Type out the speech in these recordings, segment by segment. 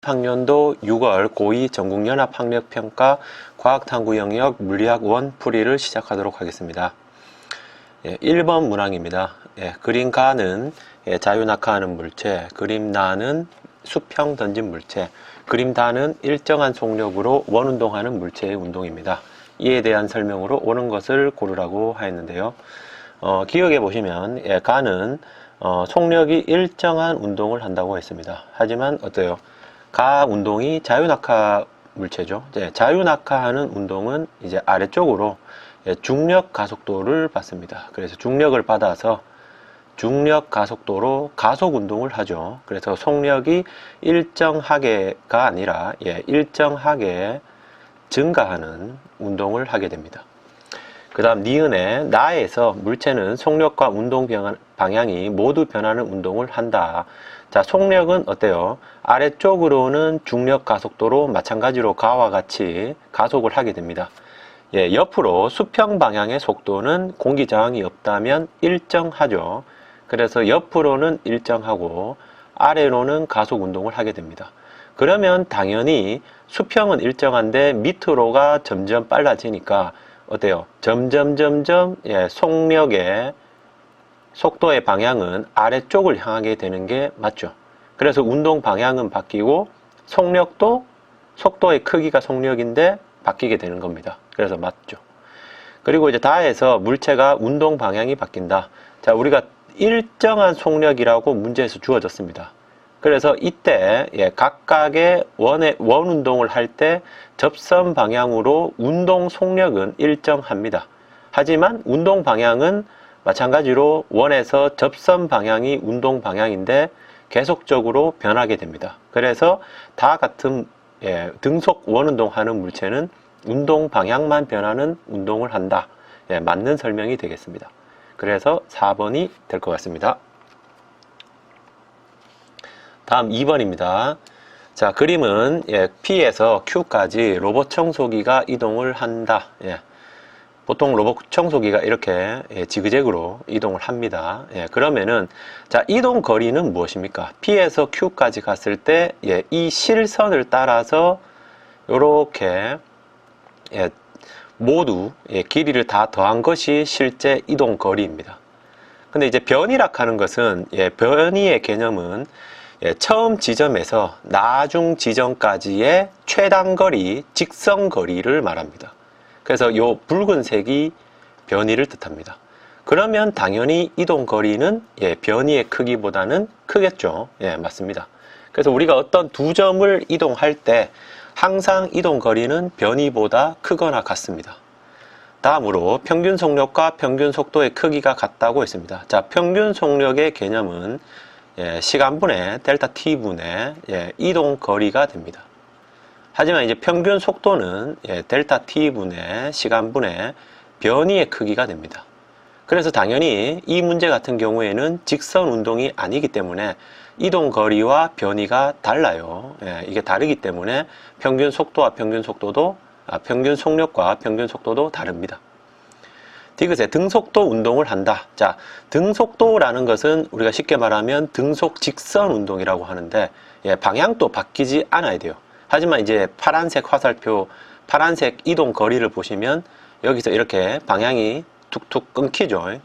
학년도 6월 고2 전국연합학력평가 과학탐구 영역 물리학 1 풀이를 시작하도록 하겠습니다. 1번 문항입니다. 그림 가는 자유 낙하하는 물체, 그림 나는 수평 던진 물체, 그림 다는 일정한 속력으로 원운동하는 물체의 운동입니다. 이에 대한 설명으로 옳은 것을 고르라고 하였는데요. 기억해 보시면 가는 속력이 일정한 운동을 한다고 했습니다. 하지만 어때요? 가 운동이 자유낙하 물체죠. 자유낙하하는 운동은 이제 아래쪽으로 중력 가속도를 받습니다. 그래서 중력을 받아서 중력 가속도로 가속 운동을 하죠. 그래서 속력이 일정하게가 아니라 일정하게 증가하는 운동을 하게 됩니다. 그 다음 니은에 나에서 물체는 속력과 운동 방향이 모두 변하는 운동을 한다. 자, 속력은 어때요? 아래쪽으로는 중력 가속도로 마찬가지로 가와 같이 가속을 하게 됩니다. 옆으로 수평 방향의 속도는 공기 저항이 없다면 일정하죠. 그래서 옆으로는 일정하고 아래로는 가속 운동을 하게 됩니다. 그러면 당연히 수평은 일정한데 밑으로가 점점 빨라지니까 어때요? 점점 속력의 속도의 방향은 아래쪽을 향하게 되는 게 맞죠. 그래서 운동 방향은 바뀌고 속력도 속도의 크기가 속력인데 바뀌게 되는 겁니다. 그래서 맞죠. 그리고 이제 다에서 물체가 운동 방향이 바뀐다. 자, 우리가 일정한 속력이라고 문제에서 주어졌습니다. 그래서 이때 각각의 원 운동을 할 때 접선 방향으로 운동 속력은 일정합니다. 하지만 운동 방향은 마찬가지로 원에서 접선 방향이 운동 방향인데 계속적으로 변하게 됩니다. 그래서 다 같은 등속 원운동 하는 물체는 운동 방향만 변하는 운동을 한다. 맞는 설명이 되겠습니다. 그래서 4번이 될 것 같습니다. 다음 2번입니다. 자, 그림은 P에서 Q까지 로봇 청소기가 이동을 한다. 보통 로봇 청소기가 이렇게 지그재그로 이동을 합니다. 그러면은 자, 이동 거리는 무엇입니까? P에서 Q까지 갔을 때 이 실선을 따라서 이렇게 모두 길이를 다 더한 것이 실제 이동 거리입니다. 근데 이제 변이락 하는 것은 변이의 개념은 처음 지점에서 나중 지점까지의 최단거리, 직선거리를 말합니다. 그래서 이 붉은색이 변이를 뜻합니다. 그러면 당연히 이동거리는 변이의 크기보다는 크겠죠. 맞습니다. 그래서 우리가 어떤 두 점을 이동할 때 항상 이동거리는 변이보다 크거나 같습니다. 다음으로 평균 속력과 평균 속도의 크기가 같다고 했습니다. 자, 평균 속력의 개념은 시간분의 델타 t분의 이동 거리가 됩니다. 하지만 이제 평균 속도는 델타 t분의 시간분의 변이의 크기가 됩니다. 그래서 당연히 이 문제 같은 경우에는 직선 운동이 아니기 때문에 이동 거리와 변이가 달라요. 이게 다르기 때문에 평균 속도와 평균 속도도 평균 속력과 평균 속도도 다릅니다. 디귿에 등속도 운동을 한다. 자, 등속도라는 것은 우리가 쉽게 말하면 등속 직선 운동이라고 하는데 방향도 바뀌지 않아야 돼요. 하지만 이제 파란색 화살표, 파란색 이동 거리를 보시면 여기서 이렇게 방향이 툭툭 끊기죠.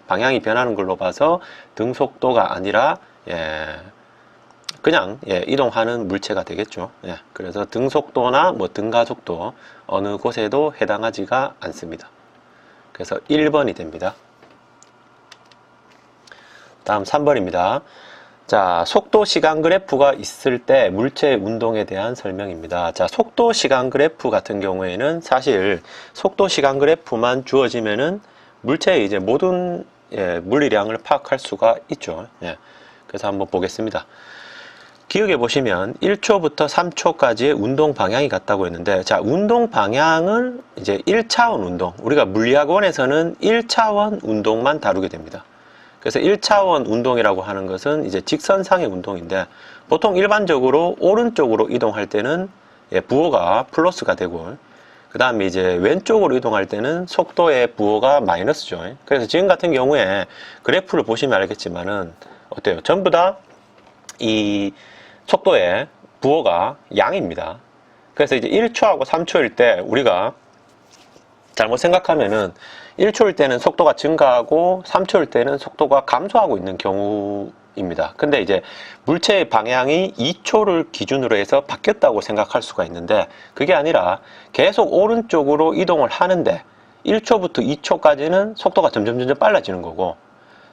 방향이 변하는 걸로 봐서 등속도가 아니라 그냥 이동하는 물체가 되겠죠. 그래서 등속도나 뭐 등가속도 어느 곳에도 해당하지가 않습니다. 그래서 1번이 됩니다. 다음 3번입니다. 자, 속도 시간 그래프가 있을 때 물체의 운동에 대한 설명입니다. 자, 속도 시간 그래프 같은 경우에는 사실 속도 시간 그래프만 주어지면은 물체의 이제 모든 물리량을 파악할 수가 있죠. 그래서 한번 보겠습니다. 기억해 보시면 1초부터 3초까지의 운동 방향이 같다고 했는데, 자, 운동 방향은 이제 1차원 운동, 우리가 물리학원에서는 1차원 운동만 다루게 됩니다. 그래서 1차원 운동이라고 하는 것은 이제 직선상의 운동인데, 보통 일반적으로 오른쪽으로 이동할 때는 부호가 플러스가 되고, 그 다음에 이제 왼쪽으로 이동할 때는 속도의 부호가 마이너스죠. 그래서 지금 같은 경우에 그래프를 보시면 알겠지만은 어때요? 전부 다 이 속도의 부호가 양입니다. 그래서 이제 1초하고 3초일 때 우리가 잘못 생각하면은 1초일 때는 속도가 증가하고 3초일 때는 속도가 감소하고 있는 경우입니다. 근데 이제 물체의 방향이 2초를 기준으로 해서 바뀌었다고 생각할 수가 있는데, 그게 아니라 계속 오른쪽으로 이동을 하는데 1초부터 2초까지는 속도가 점점 빨라지는 거고,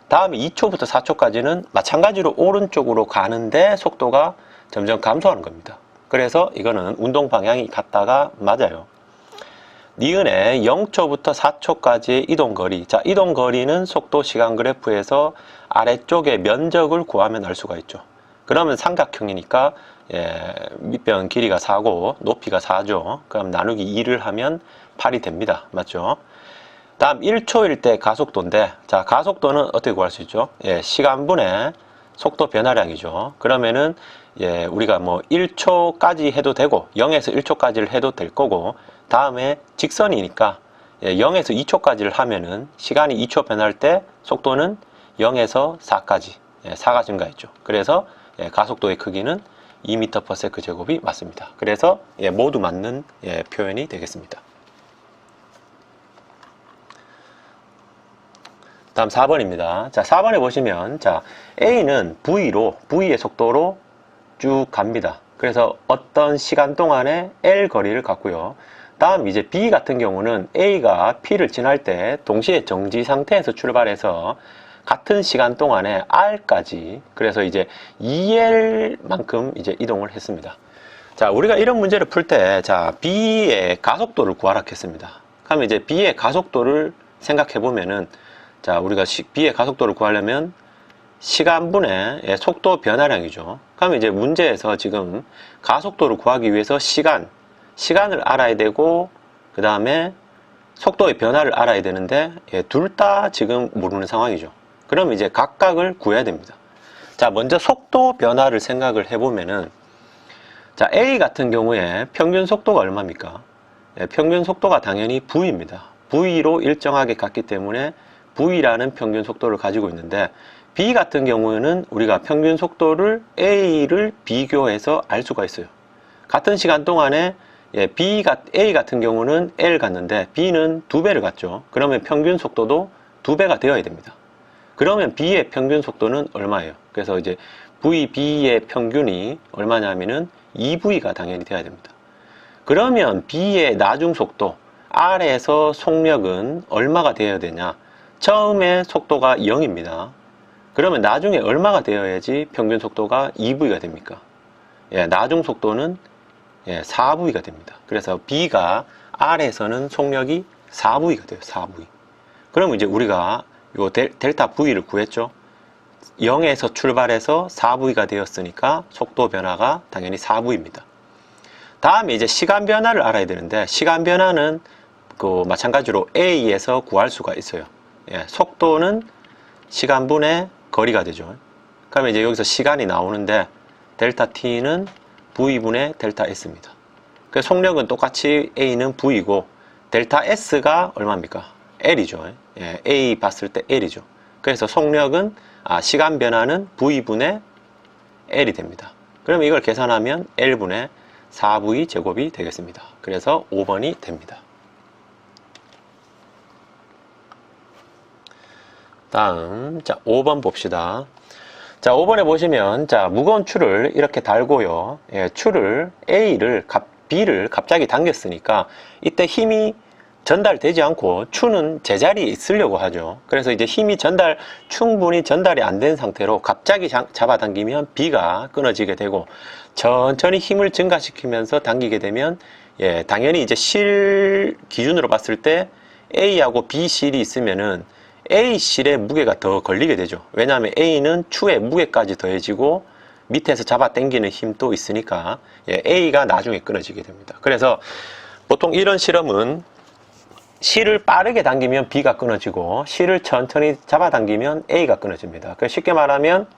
다음에 2초부터 4초까지는 마찬가지로 오른쪽으로 가는데 속도가 점점 감소하는 겁니다. 그래서 이거는 운동 방향이 같다가 맞아요. 니은의 0초부터 4초까지의 이동거리. 자, 이동거리는 속도 시간 그래프에서 아래쪽에 면적을 구하면 알 수가 있죠. 그러면 삼각형이니까 밑변 길이가 4고 높이가 4죠. 그럼 나누기 2를 하면 8이 됩니다. 맞죠? 다음 1초일 때 가속도인데, 자, 가속도는 어떻게 구할 수 있죠? 시간분의 속도 변화량이죠. 그러면은 우리가 뭐 1초까지 해도 되고 0에서 1초까지를 해도 될 거고, 다음에 직선이니까 0에서 2초까지를 하면은 시간이 2초 변할 때 속도는 0에서 4까지 4가 증가했죠. 그래서 가속도의 크기는 2m/s 제곱이 맞습니다. 그래서 모두 맞는 표현이 되겠습니다. 다음 4번입니다. 자, 4번에 보시면, 자, A는 V의 속도로 쭉 갑니다. 그래서 어떤 시간 동안에 L 거리를 갔고요. 다음 이제 B 같은 경우는 A가 P를 지날 때 동시에 정지 상태에서 출발해서 같은 시간 동안에 R까지, 그래서 이제 2L만큼 이제 이동을 했습니다. 자, 우리가 이런 문제를 풀 때, 자, B의 가속도를 구하라 했습니다. 그러면 이제 B의 가속도를 생각해 보면은, 자, 우리가 B의 가속도를 구하려면 시간분의 속도 변화량이죠. 그러면 이제 문제에서 지금 가속도를 구하기 위해서 시간을 알아야 되고, 그 다음에 속도의 변화를 알아야 되는데, 둘 다 지금 모르는 상황이죠. 그럼 이제 각각을 구해야 됩니다. 자, 먼저 속도 변화를 생각을 해보면은, 자, A 같은 경우에 평균 속도가 얼마입니까? 평균 속도가 당연히 V입니다. V로 일정하게 갔기 때문에 V라는 평균 속도를 가지고 있는데, B 같은 경우에는 우리가 평균 속도를 A를 비교해서 알 수가 있어요. 같은 시간 동안에 A 같은 경우는 L 갔는데 B는 2배를 갔죠. 그러면 평균 속도도 2배가 되어야 됩니다. 그러면 B의 평균 속도는 얼마예요? 그래서 이제 B의 평균이 얼마냐면은 2V가 당연히 돼야 됩니다. 그러면 B의 나중 속도, R에서 속력은 얼마가 되어야 되냐? 처음에 속도가 0입니다. 그러면 나중에 얼마가 되어야지 평균 속도가 2V가 됩니까? 나중 속도는 4V가 됩니다. 그래서 B가 R에서는 속력이 4V가 돼요. 4V. 그러면 이제 우리가 요 델타 V를 구했죠. 0에서 출발해서 4V가 되었으니까 속도 변화가 당연히 4V입니다. 다음에 이제 시간 변화를 알아야 되는데, 시간 변화는 마찬가지로 A에서 구할 수가 있어요. 속도는 시간분의 거리가 되죠. 그러면 이제 여기서 시간이 나오는데, 델타 T는 V분의 델타 S입니다. 그 속력은 똑같이 A는 V이고, 델타 S가 얼마입니까? L이죠. A 봤을 때 L이죠. 그래서 속력은, 시간 변화는 V분의 L이 됩니다. 그러면 이걸 계산하면 L분의 4V 제곱이 되겠습니다. 그래서 5번이 됩니다. 다음, 자, 5번 봅시다. 자, 5번에 보시면, 자, 무거운 줄을 이렇게 달고요. 줄을 B를 갑자기 당겼으니까 이때 힘이 전달되지 않고 추는 제자리에 있으려고 하죠. 그래서 이제 힘이 충분히 전달이 안 된 상태로 갑자기 잡아당기면 B가 끊어지게 되고, 천천히 힘을 증가시키면서 당기게 되면, 당연히 이제 실 기준으로 봤을 때 A하고 B 실이 있으면은 A 실의 무게가 더 걸리게 되죠. 왜냐하면 A는 추의 무게까지 더해지고 밑에서 잡아 당기는 힘도 있으니까 A가 나중에 끊어지게 됩니다. 그래서 보통 이런 실험은 실을 빠르게 당기면 B가 끊어지고 실을 천천히 잡아당기면 A가 끊어집니다. 그래서 쉽게 말하면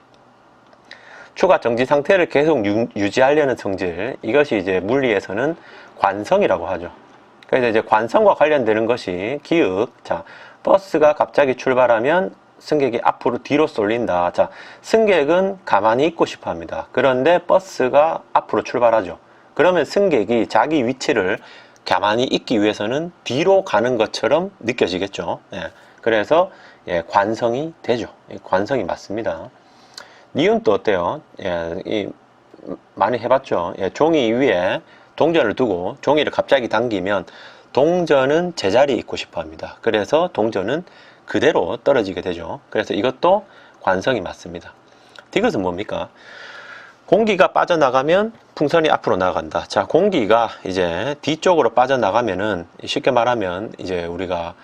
추가 정지 상태를 계속 유지하려는 성질, 이것이 이제 물리에서는 관성이라고 하죠. 그래서 이제 관성과 관련되는 것이 기역. 자, 버스가 갑자기 출발하면 승객이 앞으로 뒤로 쏠린다. 자, 승객은 가만히 있고 싶어 합니다. 그런데 버스가 앞으로 출발하죠. 그러면 승객이 자기 위치를 가만히 있기 위해서는 뒤로 가는 것처럼 느껴지겠죠. 예, 그래서 예, 관성이 되죠. 관성이 맞습니다. 니은 또 어때요? 예, 많이 해봤죠. 예, 종이 위에 동전을 두고 종이를 갑자기 당기면 동전은 제자리에 있고 싶어 합니다. 그래서 동전은 그대로 떨어지게 되죠. 그래서 이것도 관성이 맞습니다. 디귿은 뭡니까? 공기가 빠져나가면 풍선이 앞으로 나간다. 자, 공기가 이제 뒤쪽으로 빠져나가면은 쉽게 말하면 이제 우리가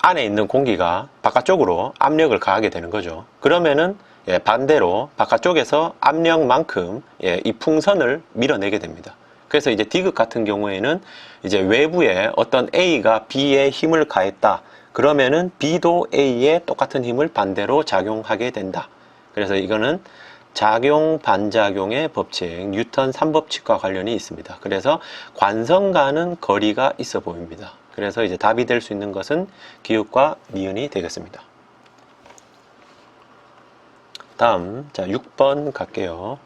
안에 있는 공기가 바깥쪽으로 압력을 가하게 되는 거죠. 그러면은 예, 반대로 바깥쪽에서 압력만큼 예, 이 풍선을 밀어내게 됩니다. 그래서 이제 디귿 같은 경우에는 이제 외부에 어떤 A가 B에 힘을 가했다. 그러면은 B도 A에 똑같은 힘을 반대로 작용하게 된다. 그래서 이거는 작용 반작용의 법칙, 뉴턴 3법칙과 관련이 있습니다. 그래서 관성과는 거리가 있어 보입니다. 그래서 이제 답이 될 수 있는 것은 기역과 니은이 되겠습니다. 다음, 자, 6번 갈게요.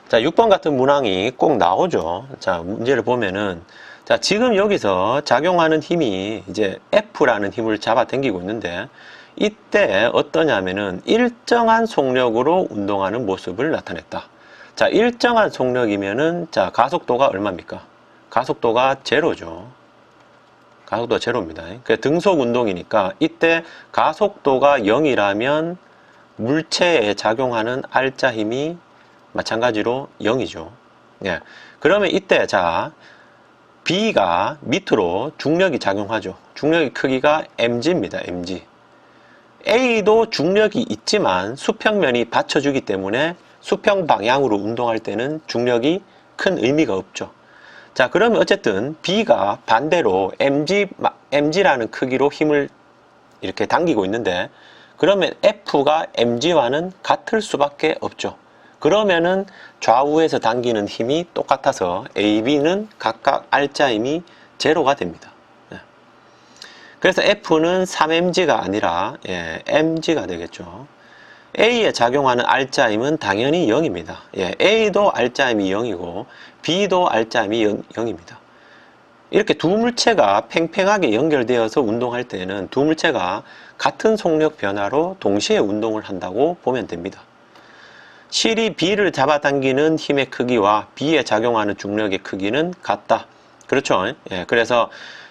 자, 6번 같은 문항이 꼭 나오죠. 자, 문제를 보면은, 자, 지금 여기서 작용하는 힘이 이제 F라는 힘을 잡아 당기고 있는데, 이때 어떠냐면은 일정한 속력으로 운동하는 모습을 나타냈다. 자, 일정한 속력이면은, 자, 가속도가 얼마입니까? 가속도가 제로죠. 가속도가 제로입니다. 그 등속 운동이니까 이때 가속도가 0이라면 물체에 작용하는 R자 힘이 마찬가지로 0이죠. 예. 그러면 이때 자 B가 밑으로 중력이 작용하죠. 중력의 크기가 mg입니다. mg. A도 중력이 있지만 수평면이 받쳐주기 때문에 수평 방향으로 운동할 때는 중력이 큰 의미가 없죠. 자, 그러면 어쨌든 B가 반대로 mg라는 크기로 힘을 이렇게 당기고 있는데, 그러면 F가 mg와는 같을 수밖에 없죠. 그러면은 좌우에서 당기는 힘이 똑같아서 AB는 각각 R자 힘이 제로가 됩니다. 그래서 F는 3mg가 아니라 mg가 되겠죠. A에 작용하는 R자 힘은 당연히 0입니다. A도 R자 힘이 0이고 B도 R자 힘이 0입니다. 이렇게 두 물체가 팽팽하게 연결되어서 운동할 때는 두 물체가 같은 속력 변화로 동시에 운동을 한다고 보면 됩니다. 실이 B를 잡아당기는 힘의 크기와 B에 작용하는 중력의 크기는 같다. 그렇죠? 예, 그래서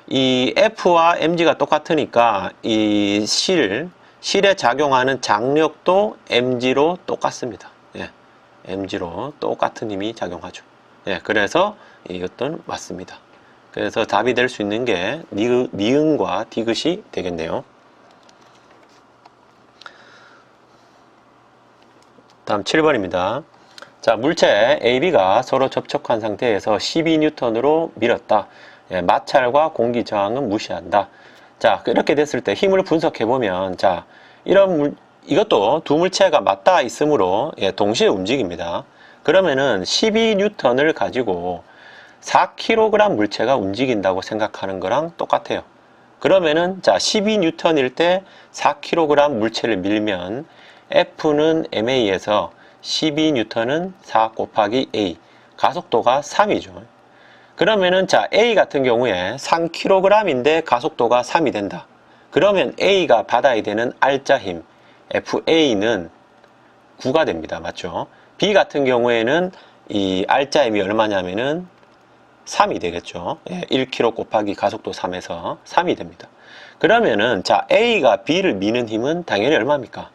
이 F와 mg가 똑같으니까 이 실에 작용하는 장력도 mg로 똑같습니다. 예, mg로 똑같은 힘이 작용하죠. 예, 그래서 이것도 맞습니다. 그래서 답이 될 수 있는 게 니은과 디귿이 되겠네요. 다음 7번입니다. 자, 물체 AB가 서로 접촉한 상태에서 12N으로 밀었다. 예, 마찰과 공기 저항은 무시한다. 자, 이렇게 됐을 때 힘을 분석해 보면, 자, 이것도 두 물체가 맞닿아 있으므로 예, 동시에 움직입니다. 그러면은 12N을 가지고 4kg 물체가 움직인다고 생각하는 거랑 똑같아요. 그러면은 자, 12N일 때 4kg 물체를 밀면 F는 ma에서 12N은 4 곱하기 a, 가속도가 3이죠. 그러면은 자, a 같은 경우에 3kg인데 가속도가 3이 된다. 그러면 a가 받아야 되는 R자 힘 FA는 9가 됩니다. 맞죠? b 같은 경우에는 이 R자 힘이 얼마냐면은 3이 되겠죠. 1kg 곱하기 가속도 3에서 3이 됩니다. 그러면은 자, A가 B를 미는 힘은 당연히 얼마입니까?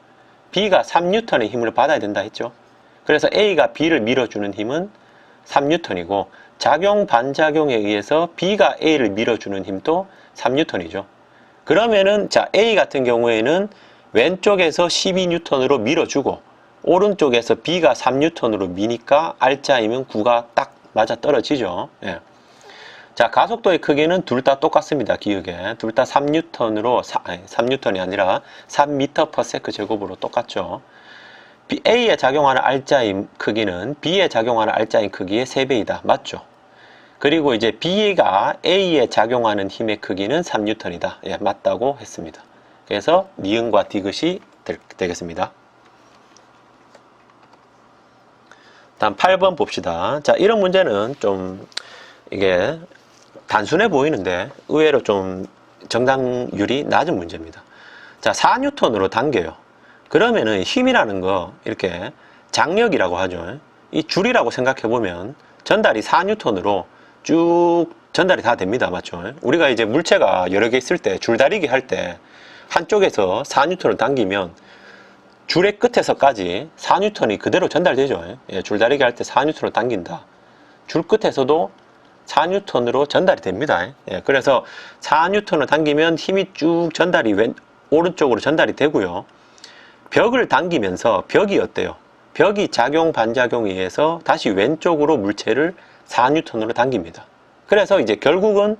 B가 3N의 힘을 받아야 된다 했죠. 그래서 A가 B를 밀어주는 힘은 3N이고 작용 반작용에 의해서 B가 A를 밀어주는 힘도 3N이죠. 그러면은 자, A 같은 경우에는 왼쪽에서 12N으로 밀어주고 오른쪽에서 B가 3N으로 미니까 R자 힘은 9가 딱 맞아 떨어지죠. 예. 자, 가속도의 크기는 둘 다 똑같습니다. 기억에. 둘 다 3N으로, 3N이 아니라 3m/s 제곱으로 똑같죠. A에 작용하는 R자인 크기는 B에 작용하는 R자인 크기의 3배이다. 맞죠? 그리고 이제 B가 A에 작용하는 힘의 크기는 3N이다. 예, 맞다고 했습니다. 그래서 니은과 디귿이 되겠습니다. 다음 8번 봅시다. 자, 이런 문제는 좀 이게 단순해 보이는데 의외로 좀 정답률이 낮은 문제입니다. 자, 4N으로 당겨요. 그러면은 힘이라는 거 이렇게 장력이라고 하죠. 이 줄이라고 생각해 보면 전달이 4N으로 쭉 전달이 다 됩니다. 맞죠? 우리가 이제 물체가 여러 개 있을 때 줄다리기 할 때 한쪽에서 4N을 당기면 줄의 끝에서까지 4N이 그대로 전달되죠. 예, 줄다리기 할 때 4N을 당긴다. 줄 끝에서도 4N으로 전달이 됩니다. 예, 그래서 4N을 당기면 힘이 쭉 전달이 오른쪽으로 전달이 되고요. 벽을 당기면서 벽이 어때요? 벽이 작용 반작용에 의해서 다시 왼쪽으로 물체를 4N으로 당깁니다. 그래서 이제 결국은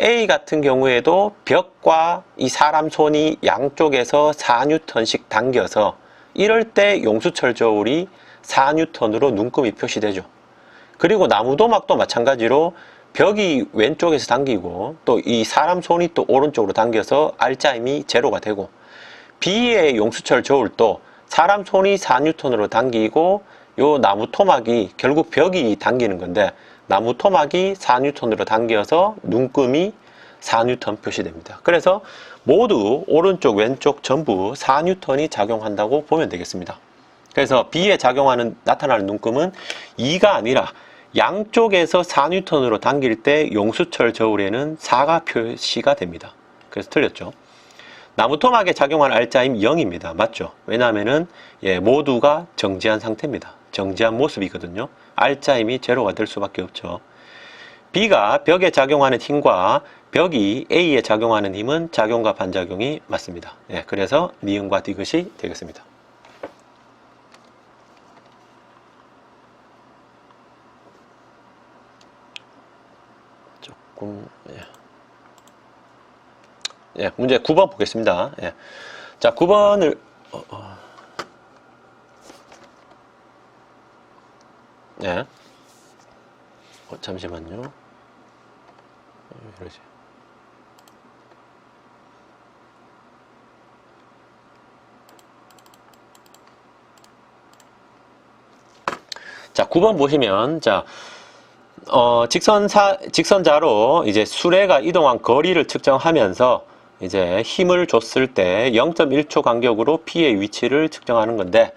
A 같은 경우에도 벽과 이 사람 손이 양쪽에서 4N씩 당겨서 이럴 때 용수철 저울이 4N으로 눈금이 표시되죠. 그리고 나무도막도 마찬가지로 벽이 왼쪽에서 당기고 또 이 사람 손이 또 오른쪽으로 당겨서 R자임이 제로가 되고, B의 용수철 저울도 사람 손이 4N으로 당기고 요 나무 토막이 결국 벽이 당기는 건데 나무 토막이 4N으로 당겨서 눈금이 4N 표시됩니다. 그래서 모두 오른쪽 왼쪽 전부 4N이 작용한다고 보면 되겠습니다. 그래서 B에 나타나는 눈금은 2가 아니라 양쪽에서 4N으로 당길 때 용수철 저울에는 4가 표시가 됩니다. 그래서 틀렸죠. 나무 토막에 작용한 R자임 0입니다. 맞죠? 왜냐하면은 모두가 정지한 상태입니다. 정지한 모습이거든요. R자임이 제로가 될 수밖에 없죠. B가 벽에 작용하는 힘과 벽이 A에 작용하는 힘은 작용과 반작용이 맞습니다. 그래서 니은과 디귿이 되겠습니다. 조금 문제 9번 보겠습니다. 자, 9번을 잠시만요. 이러지. 자, 9번 보시면, 자, 직선자로 이제 수레가 이동한 거리를 측정하면서 이제 힘을 줬을 때 0.1초 간격으로 P의 위치를 측정하는 건데,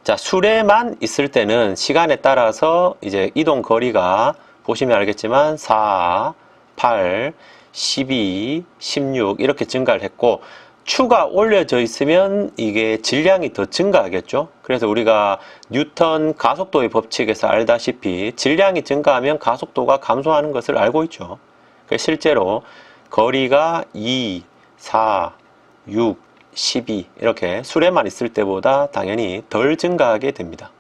자, 수레만 있을 때는 시간에 따라서 이제 이동 거리가 보시면 알겠지만 4, 8, 12, 16 이렇게 증가를 했고, 추가 올려져 있으면 이게 질량이 더 증가하겠죠. 그래서 우리가 뉴턴 가속도의 법칙에서 알다시피 질량이 증가하면 가속도가 감소하는 것을 알고 있죠. 실제로 거리가 2, 4, 6, 12 이렇게 수레만 있을 때보다 당연히 덜 증가하게 됩니다.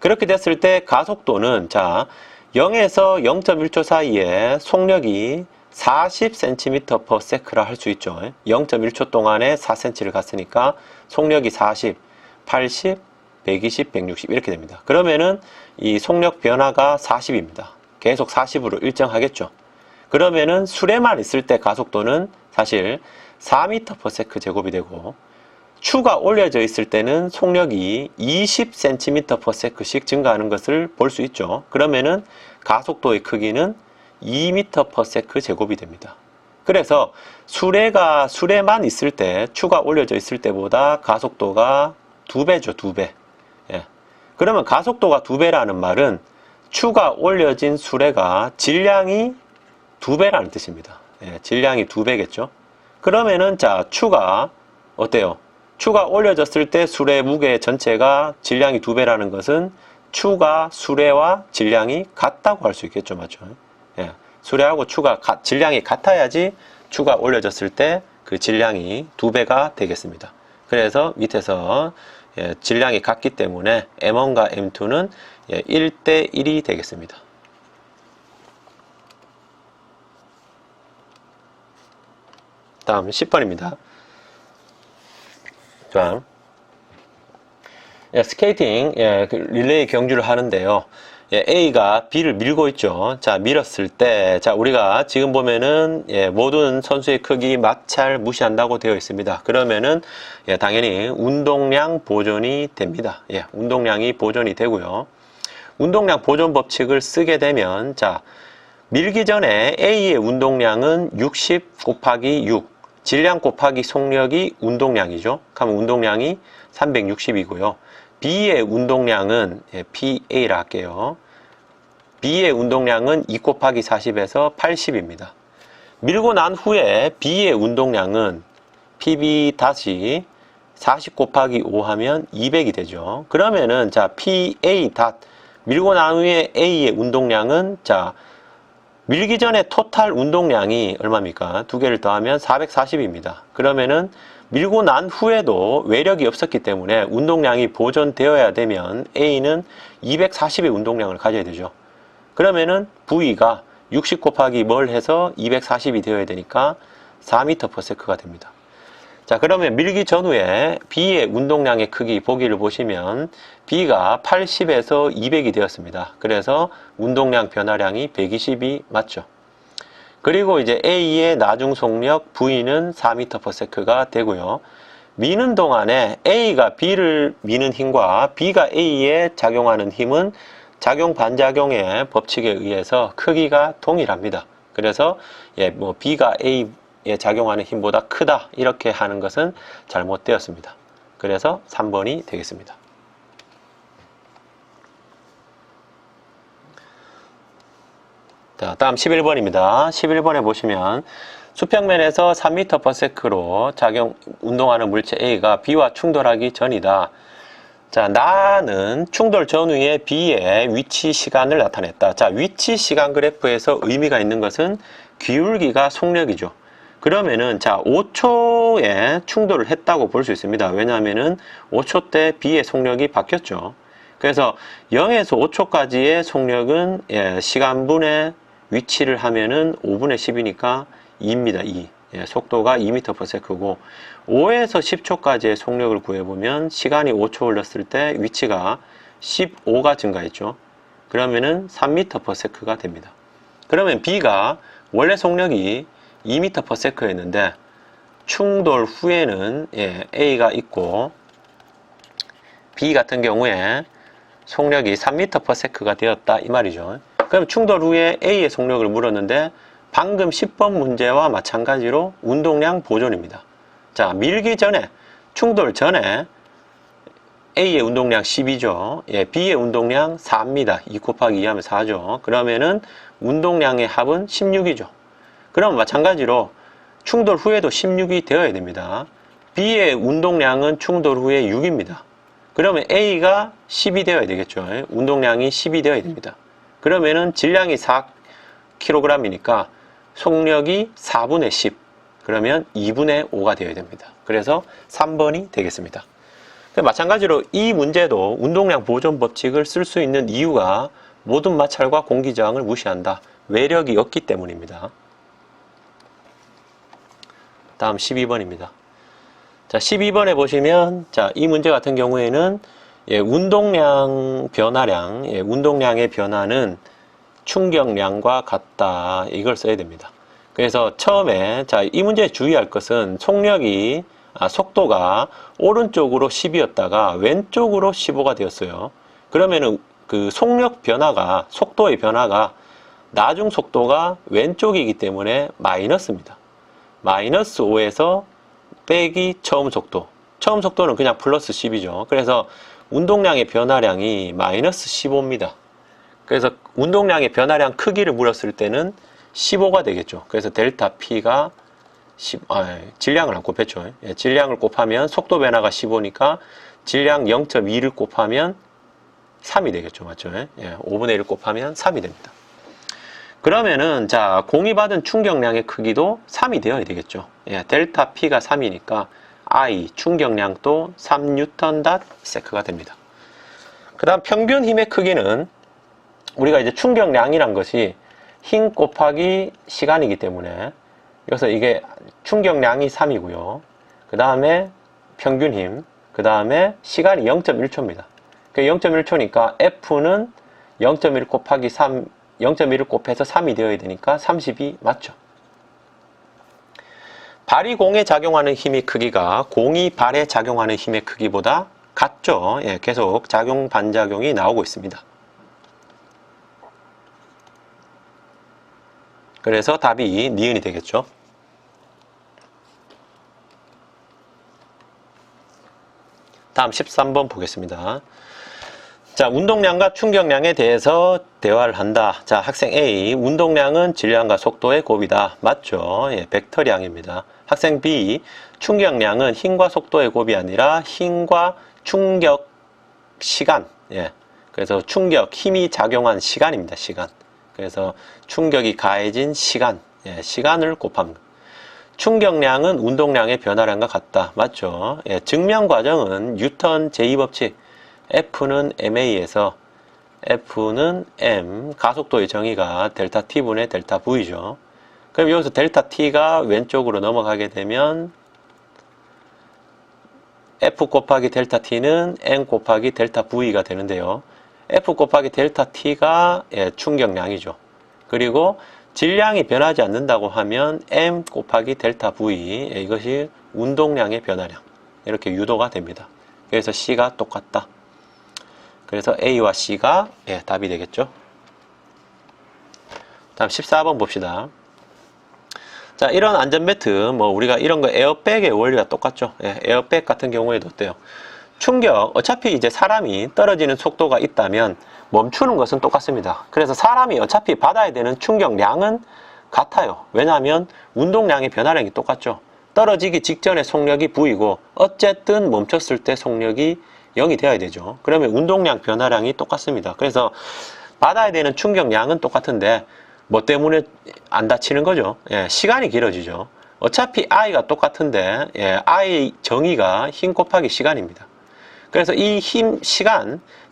그렇게 됐을 때 가속도는 자 0에서 0.1초 사이에 속력이 40cm/s라 할 수 있죠. 0.1초 동안에 4cm를 갔으니까 속력이 40, 80, 120, 160 이렇게 됩니다. 그러면은 이 속력 변화가 40입니다. 계속 40으로 일정하겠죠. 그러면은 수레만 있을 때 가속도는 사실 4m/s 제곱이 되고, 추가 올려져 있을 때는 속력이 20cm/s씩 증가하는 것을 볼 수 있죠. 그러면은 가속도의 크기는 2m/s 제곱이 됩니다. 그래서 수레만 있을 때, 추가 올려져 있을 때보다 가속도가 2배죠, 2배. 그러면 가속도가 2배라는 말은 추가 올려진 수레가 질량이 2배라는 뜻입니다. 질량이 2배겠죠. 그러면은 자, 추가 어때요? 추가 올려졌을 때 수레 무게 전체가 질량이 2배라는 것은 추가 수레와 질량이 같다고 할 수 있겠죠. 맞죠? 수레하고 질량이 같아야지 추가 올려졌을 때 그 질량이 2배가 되겠습니다. 그래서 밑에서 질량이 같기 때문에 M1과 M2는 1대 1이 되겠습니다. 다음 10번입니다. 자, 스케이팅 릴레이 경주를 하는데요. A가 B를 밀고 있죠. 자, 밀었을 때, 자, 우리가 지금 보면은, 모든 선수의 크기 마찰 무시한다고 되어 있습니다. 그러면은, 당연히 운동량 보존이 됩니다. 운동량이 보존이 되고요. 운동량 보존 법칙을 쓰게 되면, 자, 밀기 전에 A의 운동량은 60 곱하기 6, 질량 곱하기 속력이 운동량이죠. 그러면 운동량이 360이고요. B의 운동량은 PA라 할게요. B의 운동량은 2 곱하기 40에서 80입니다. 밀고 난 후에 B의 운동량은 PB 다시 40 곱하기 5 하면 200이 되죠. 그러면은 자 PA 닷 밀고 난 후에 A의 운동량은 자 밀기 전에 토탈 운동량이 얼마입니까? 두 개를 더하면 440입니다. 그러면은 밀고 난 후에도 외력이 없었기 때문에 운동량이 보존되어야 되면 A는 240의 운동량을 가져야 되죠. 그러면은 V가 60 곱하기 뭘 해서 240이 되어야 되니까 4m/s가 됩니다. 자, 그러면 밀기 전후에 B의 운동량의 크기 보기를 보시면 B가 80에서 200이 되었습니다. 그래서 운동량 변화량이 120이 맞죠. 그리고 이제 A의 나중 속력 V는 4m/s가 되고요. 미는 동안에 A가 B를 미는 힘과 B가 A에 작용하는 힘은 작용 반작용의 법칙에 의해서 크기가 동일합니다. 그래서 B가 A에 작용하는 힘보다 크다 이렇게 하는 것은 잘못되었습니다. 그래서 3번이 되겠습니다. 자, 다음 11번입니다. 11번에 보시면 수평면에서 3m/s로 운동하는 물체 A가 B와 충돌하기 전이다. 자, 나는 충돌 전후에 B의 위치 시간을 나타냈다. 자, 위치 시간 그래프에서 의미가 있는 것은 기울기가 속력이죠. 그러면은 자 5초에 충돌을 했다고 볼 수 있습니다. 왜냐하면은 5초 때 B의 속력이 바뀌었죠. 그래서 0에서 5초까지의 속력은 시간분의 위치를 하면은 5분의 10이니까 2입니다. 2. 속도가 2m/s고 5에서 10초까지의 속력을 구해보면 시간이 5초 흘렀을 때 위치가 15가 증가했죠. 그러면은 3m/s가 됩니다. 그러면 B가 원래 속력이 2m/s였는데 충돌 후에는 A가 있고 B 같은 경우에 속력이 3m/s가 되었다 이 말이죠. 그럼 충돌 후에 A의 속력을 물었는데 방금 10번 문제와 마찬가지로 운동량 보존입니다. 자, 밀기 전에 충돌 전에 A의 운동량 10이죠. B의 운동량 4입니다. 2 곱하기 2 하면 4죠. 그러면은 운동량의 합은 16이죠. 그럼 마찬가지로 충돌 후에도 16이 되어야 됩니다. B의 운동량은 충돌 후에 6입니다. 그러면 A가 10이 되어야 되겠죠. 운동량이 10이 되어야 됩니다. 그러면은 질량이 4kg이니까 속력이 4분의 10. 그러면 2분의 5가 되어야 됩니다. 그래서 3번이 되겠습니다. 마찬가지로 이 문제도 운동량 보존 법칙을 쓸 수 있는 이유가 모든 마찰과 공기저항을 무시한다. 외력이 없기 때문입니다. 다음 12번입니다. 자, 12번에 보시면, 자, 이 문제 같은 경우에는, 운동량 변화량, 운동량의 변화는 충격량과 같다. 이걸 써야 됩니다. 그래서 처음에, 자, 이 문제에 주의할 것은 속도가 오른쪽으로 10이었다가 왼쪽으로 15가 되었어요. 그러면은 그 속력 변화가, 속도의 변화가 나중 속도가 왼쪽이기 때문에 마이너스입니다. 마이너스 5에서 빼기 처음 속도. 처음 속도는 그냥 플러스 10이죠. 그래서 운동량의 변화량이 마이너스 15입니다. 그래서 운동량의 변화량 크기를 물었을 때는 15가 되겠죠. 그래서 델타 P가 질량을 안 곱했죠. 질량을 곱하면 속도 변화가 15니까 질량 0.2를 곱하면 3이 되겠죠. 맞죠? 5분의 1을 곱하면 3이 됩니다. 그러면은 자 공이 받은 충격량의 크기도 3이 되어야 되겠죠. 델타 P가 3이니까 I 충격량도 3N/s가 됩니다. 그 다음 평균 힘의 크기는 우리가 이제 충격량이란 것이 힘 곱하기 시간이기 때문에 그래서 이게 충격량이 3이고요. 그 다음에 평균 힘, 그 다음에 시간이 0.1초입니다. 0.1초니까 F는 0.1 곱하기 3, 0.1을 곱해서 3이 되어야 되니까 32 맞죠? 발이 공에 작용하는 힘의 크기가 공이 발에 작용하는 힘의 크기보다 같죠? 예, 계속 작용 반작용이 나오고 있습니다. 그래서 답이 니은이 되겠죠. 다음 13번 보겠습니다. 자, 운동량과 충격량에 대해서 대화를 한다. 자, 학생 A, 운동량은 질량과 속도의 곱이다. 맞죠? 예, 벡터량입니다. 학생 B, 충격량은 힘과 속도의 곱이 아니라 힘과 충격 시간. 예, 그래서 충격, 힘이 작용한 시간입니다. 시간. 그래서 충격이 가해진 시간. 예, 시간을 곱합니다. 충격량은 운동량의 변화량과 같다. 맞죠? 예, 증명 과정은 뉴턴 제2법칙. F는 ma에서 F는 m, 가속도의 정의가 델타 t분의 델타 v죠. 그럼 여기서 델타 t가 왼쪽으로 넘어가게 되면 F 곱하기 델타 t는 m 곱하기 델타 v가 되는데요. F 곱하기 델타 t가 충격량이죠. 그리고 질량이 변하지 않는다고 하면 m 곱하기 델타 v, 이것이 운동량의 변화량, 이렇게 유도가 됩니다. 그래서 C가 똑같다. 그래서 A와 C가 답이 되겠죠. 다음 14번 봅시다. 자, 이런 안전벨트, 우리가 이런 거 에어백의 원리가 똑같죠. 에어백 같은 경우에도 어때요? 충격, 어차피 이제 사람이 떨어지는 속도가 있다면 멈추는 것은 똑같습니다. 그래서 사람이 어차피 받아야 되는 충격량은 같아요. 왜냐하면 운동량의 변화량이 똑같죠. 떨어지기 직전에 속력이 V이고 어쨌든 멈췄을 때 속력이 0이 되어야 되죠. 그러면 운동량 변화량이 똑같습니다. 그래서 받아야 되는 충격량은 똑같은데 뭐 때문에 안 다치는 거죠? 시간이 길어지죠. 어차피 I가 똑같은데 I 정의가 힘 곱하기 시간입니다. 그래서 이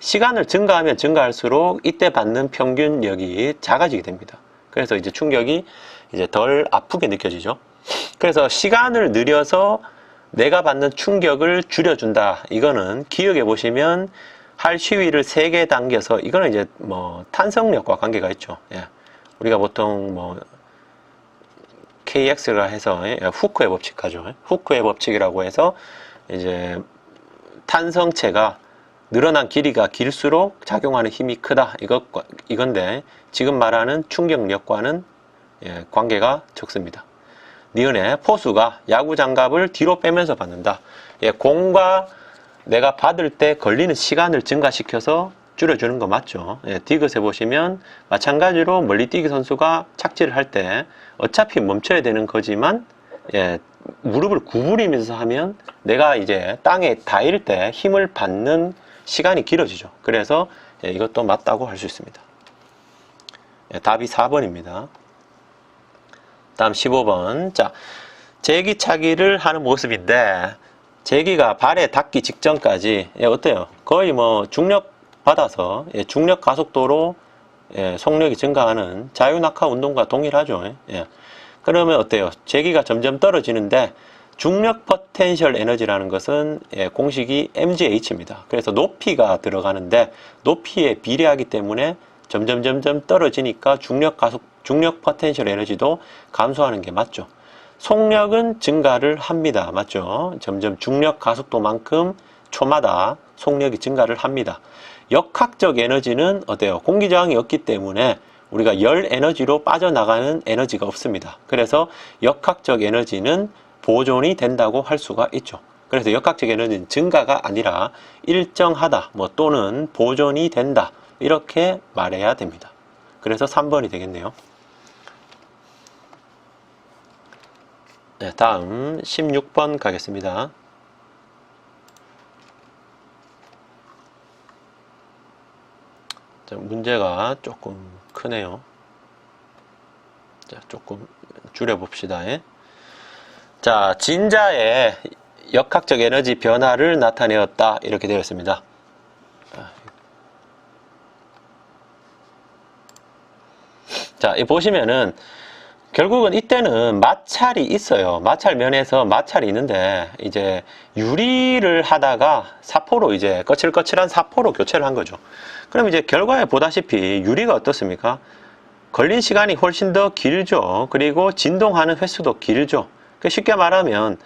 시간을 증가하면 증가할수록 이때 받는 평균력이 작아지게 됩니다. 그래서 이제 충격이 이제 덜 아프게 느껴지죠. 그래서 시간을 느려서 내가 받는 충격을 줄여준다. 이거는 기억해 보시면 할 시위를 3개 당겨서 이거는 이제 탄성력과 관계가 있죠. 우리가 보통 KX가 해서 후크의 법칙 하죠. 후크의 법칙이라고 해서 이제 탄성체가 늘어난 길이가 길수록 작용하는 힘이 크다. 이건데 지금 말하는 충격력과는 관계가 적습니다. 니은의 포수가 야구 장갑을 뒤로 빼면서 받는다. 공과 내가 받을 때 걸리는 시간을 증가시켜서 줄여주는 거 맞죠? 디귿에 보시면 마찬가지로 멀리뛰기 선수가 착지를 할 때 어차피 멈춰야 되는 거지만 무릎을 구부리면서 하면 내가 이제 땅에 닿을 때 힘을 받는 시간이 길어지죠. 그래서 이것도 맞다고 할 수 있습니다. 답이 4번입니다. 다음 15번. 자, 제기차기를 하는 모습인데 제기가 발에 닿기 직전까지 어때요? 거의 중력 받아서 중력 가속도로 속력이 증가하는 자유낙하 운동과 동일하죠. 그러면 어때요? 제기가 점점 떨어지는데 중력 포텐셜 에너지라는 것은 공식이 mgh입니다. 그래서 높이가 들어가는데 높이에 비례하기 때문에 점점 떨어지니까 중력 포텐셜 에너지도 감소하는 게 맞죠. 속력은 증가를 합니다. 맞죠? 점점 중력 가속도만큼 초마다 속력이 증가를 합니다. 역학적 에너지는 어때요? 공기 저항이 없기 때문에 우리가 열 에너지로 빠져나가는 에너지가 없습니다. 그래서 역학적 에너지는 보존이 된다고 할 수가 있죠. 그래서 역학적 에너지는 증가가 아니라 일정하다, 또는 보존이 된다. 이렇게 말해야 됩니다. 그래서 3번이 되겠네요. 다음 16번 가겠습니다. 자, 문제가 조금 크네요. 자, 조금 줄여봅시다. 자, 진자의 역학적 에너지 변화를 나타내었다. 이렇게 되어 있습니다. 자, 이 보시면은 결국은 이때는 마찰이 있어요. 마찰면에서 마찰이 있는데 이제 유리를 하다가 사포로 이제 거칠거칠한 사포로 교체를 한 거죠. 그럼 이제 결과에 보다시피 유리가 어떻습니까? 걸린 시간이 훨씬 더 길죠. 그리고 진동하는 횟수도 길죠. 쉽게 말하면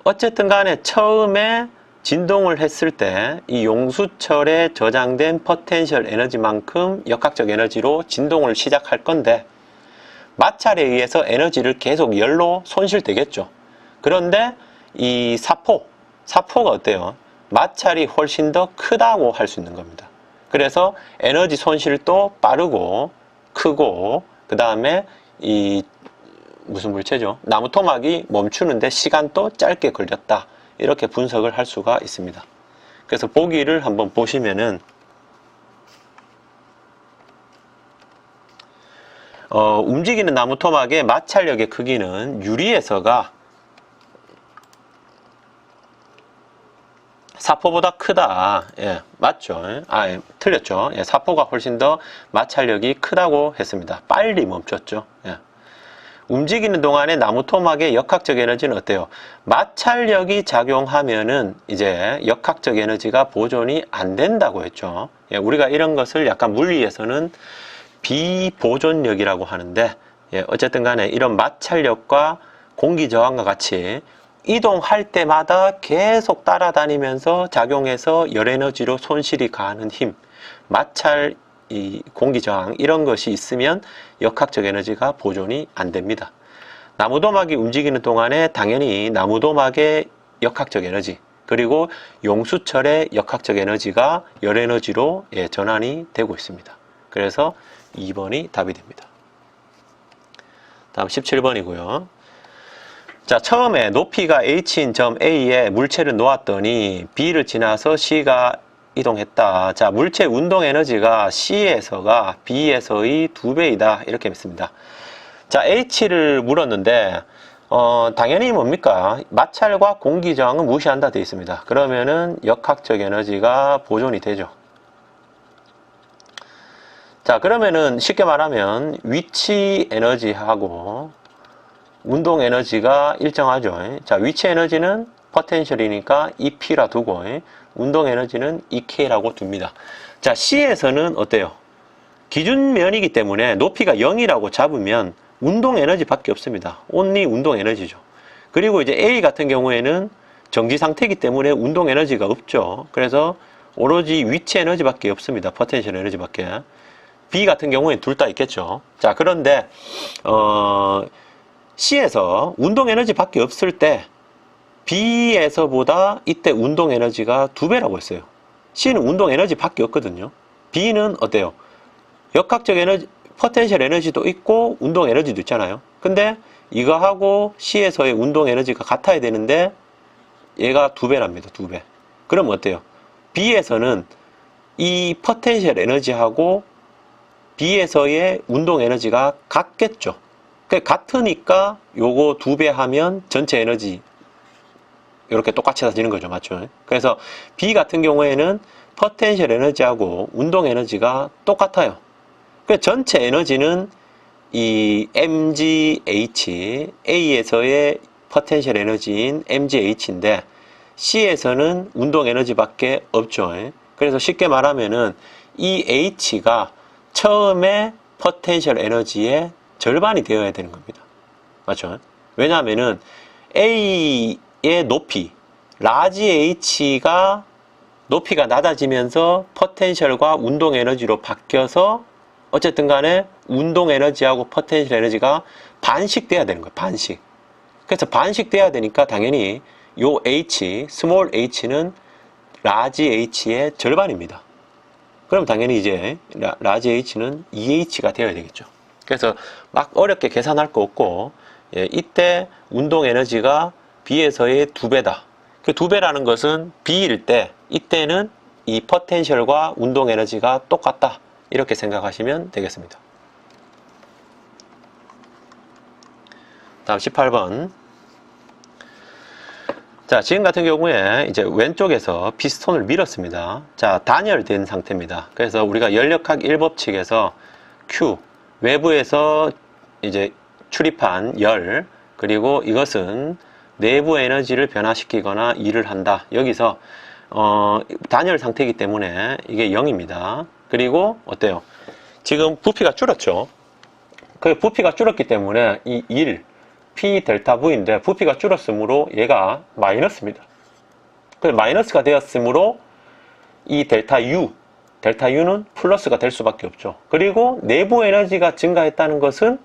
어쨌든 간에 처음에 진동을 했을 때 이 용수철에 저장된 포텐셜 에너지만큼 역학적 에너지로 진동을 시작할 건데 마찰에 의해서 에너지를 계속 열로 손실되겠죠. 그런데 이 사포가 어때요? 마찰이 훨씬 더 크다고 할 수 있는 겁니다. 그래서 에너지 손실도 빠르고 크고 그 다음에 이 무슨 물체죠? 나무 토막이 멈추는데 시간도 짧게 걸렸다. 이렇게 분석을 할 수가 있습니다. 그래서 보기를 한번 보시면은 움직이는 나무 토막의 마찰력의 크기는 유리에서가 사포보다 크다. 예, 맞죠? 틀렸죠? 예, 사포가 훨씬 더 마찰력이 크다고 했습니다. 빨리 멈췄죠? 예. 움직이는 동안에 나무 토막의 역학적 에너지는 어때요? 마찰력이 작용하면은 이제 역학적 에너지가 보존이 안 된다고 했죠. 예, 우리가 이런 것을 약간 물리에서는 비보존력이라고 하는데, 예, 어쨌든 간에 이런 마찰력과 공기 저항과 같이 이동할 때마다 계속 따라다니면서 작용해서 열 에너지로 손실이 가는 힘, 마찰, 이 공기 저항 이런 것이 있으면 역학적 에너지가 보존이 안 됩니다. 나무도막이 움직이는 동안에 당연히 나무도막의 역학적 에너지 그리고 용수철의 역학적 에너지가 열 에너지로 전환이 되고 있습니다. 그래서 2번이 답이 됩니다. 다음 17번이고요. 자, 처음에 높이가 h인 점 A에 물체를 놓았더니 B를 지나서 C가 이동했다. 자, 물체 운동 에너지가 C에서가 B에서의 2배이다. 이렇게 했습니다. 자, H를 물었는데 당연히 뭡니까? 마찰과 공기 저항은 무시한다 되어 있습니다. 그러면은 역학적 에너지가 보존이 되죠. 자, 그러면은 쉽게 말하면 위치 에너지하고 운동 에너지가 일정하죠. 자, 위치 에너지는 포텐셜이니까 EP라 두고 운동 에너지는 EK라고 둡니다. 자, C에서는 어때요? 기준면이기 때문에 높이가 0이라고 잡으면 운동 에너지 밖에 없습니다. only 운동 에너지죠. 그리고 이제 A 같은 경우에는 정지 상태이기 때문에 운동 에너지가 없죠. 그래서 오로지 위치 에너지 밖에 없습니다. 포텐셜 에너지 밖에. B 같은 경우에는 둘 다 있겠죠. 자, 그런데 C에서 운동 에너지 밖에 없을 때 B에서보다 이때 운동 에너지가 2배라고 했어요. C는 운동 에너지 밖에 없거든요. B는 어때요? 역학적 에너지, 포텐셜 에너지도 있고 운동 에너지도 있잖아요. 근데 이거하고 C에서의 운동 에너지가 같아야 되는데 얘가 2배랍니다. 2배. 그럼 어때요? B에서는 이 포텐셜 에너지하고 B에서의 운동 에너지가 같겠죠. 같으니까 요거 2배 하면 전체 에너지 이렇게 똑같이 사지는 거죠. 맞죠? 그래서 B 같은 경우에는 포텐셜 에너지하고 운동 에너지가 똑같아요. 그 전체 에너지는 이 mgh, A에서의 포텐셜 에너지인 mgh인데 C에서는 운동 에너지밖에 없죠. 그래서 쉽게 말하면은 이 h가 처음에 포텐셜 에너지의 절반이 되어야 되는 겁니다. 맞죠? 왜냐하면은 A의 높이, 라지 H가 높이가 낮아지면서 포텐셜과 운동 에너지로 바뀌어서 어쨌든 간에 운동 에너지하고 포텐셜 에너지가 반씩 돼야 되는 거예요. 반씩. 그래서 반씩 돼야 되니까 당연히 요 H, 스몰 h는 라지 H의 절반입니다. 그럼 당연히 이제 라지 H는 2H가 되어야 되겠죠. 그래서 막 어렵게 계산할 거 없고 이때 운동 에너지가 B에서의 2배다. 그 2배라는 것은 B일 때 이때는 이 포텐셜과 운동 에너지가 똑같다. 이렇게 생각하시면 되겠습니다. 다음 18번. 자, 지금 같은 경우에 이제 왼쪽에서 피스톤을 밀었습니다. 자, 단열된 상태입니다. 그래서 우리가 열역학 1법칙에서 Q, 외부에서 이제 출입한 열, 그리고 이것은 내부 에너지를 변화시키거나 일을 한다. 여기서 단열 상태이기 때문에 이게 0입니다. 그리고 어때요? 지금 부피가 줄었죠. 그 부피가 줄었기 때문에 이 1, P 델타 V인데 부피가 줄었으므로 얘가 마이너스입니다. 그래서 마이너스가 되었으므로 이 델타 U는 플러스가 될 수밖에 없죠. 그리고 내부 에너지가 증가했다는 것은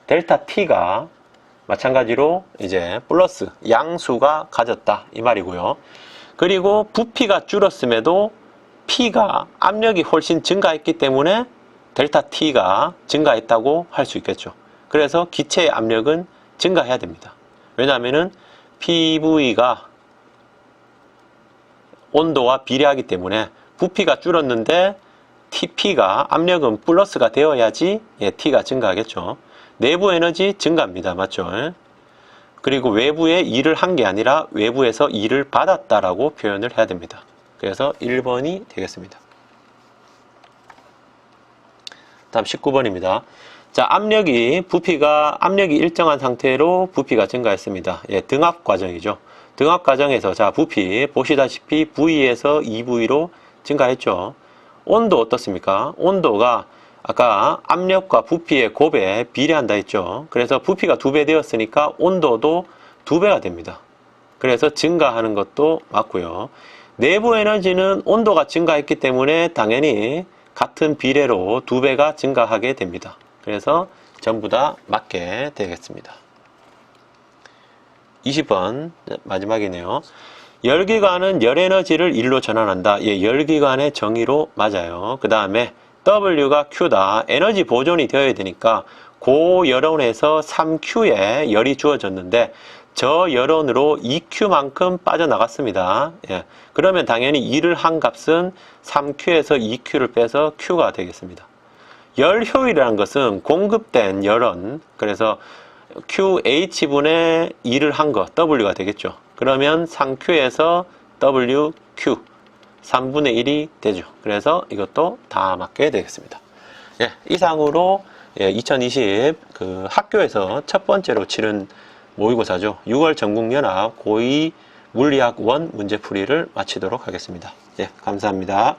델타 T가 마찬가지로 이제 플러스 양수가 가졌다 이 말이고요. 그리고 부피가 줄었음에도 P가 압력이 훨씬 증가했기 때문에 델타 T가 증가했다고 할 수 있겠죠. 그래서 기체의 압력은 증가해야 됩니다. 왜냐하면은 PV가 온도와 비례하기 때문에 부피가 줄었는데 TP가 압력은 플러스가 되어야지 T가 증가하겠죠. 내부 에너지 증가입니다. 맞죠? 그리고 외부에 일을 한 게 아니라 외부에서 일을 받았다라고 표현을 해야 됩니다. 그래서 1번이 되겠습니다. 다음 19번입니다. 자, 압력이 일정한 상태로 부피가 증가했습니다. 예, 등압 과정이죠. 등압 과정에서 자, 부피 보시다시피 V에서 2V로 증가했죠. 온도 어떻습니까? 온도가 아까 압력과 부피의 곱에 비례한다 했죠. 그래서 부피가 2배 되었으니까 온도도 2배가 됩니다. 그래서 증가하는 것도 맞고요. 내부 에너지는 온도가 증가했기 때문에 당연히 같은 비례로 2배가 증가하게 됩니다. 그래서 전부 다 맞게 되겠습니다. 20번 마지막이네요. 열기관은 열에너지를 일로 전환한다. 예, 열기관의 정의로 맞아요. 그 다음에 W가 Q다. 에너지 보존이 되어야 되니까 고열원에서 3Q에 열이 주어졌는데 저 열원으로 2Q만큼 빠져나갔습니다. 예, 그러면 당연히 일을 한 값은 3Q에서 2Q를 빼서 Q가 되겠습니다. 열 효율이라는 것은 공급된 열원, 그래서 QH분의 일을 한 거, W가 되겠죠. 그러면 3Q에서 WQ 3분의 1이 되죠. 그래서 이것도 다 맞게 되겠습니다. 예, 이상으로 2020 그 학교에서 첫 번째로 치른 모의고사죠. 6월 전국연합 고2 물리학 1 문제풀이를 마치도록 하겠습니다. 예, 감사합니다.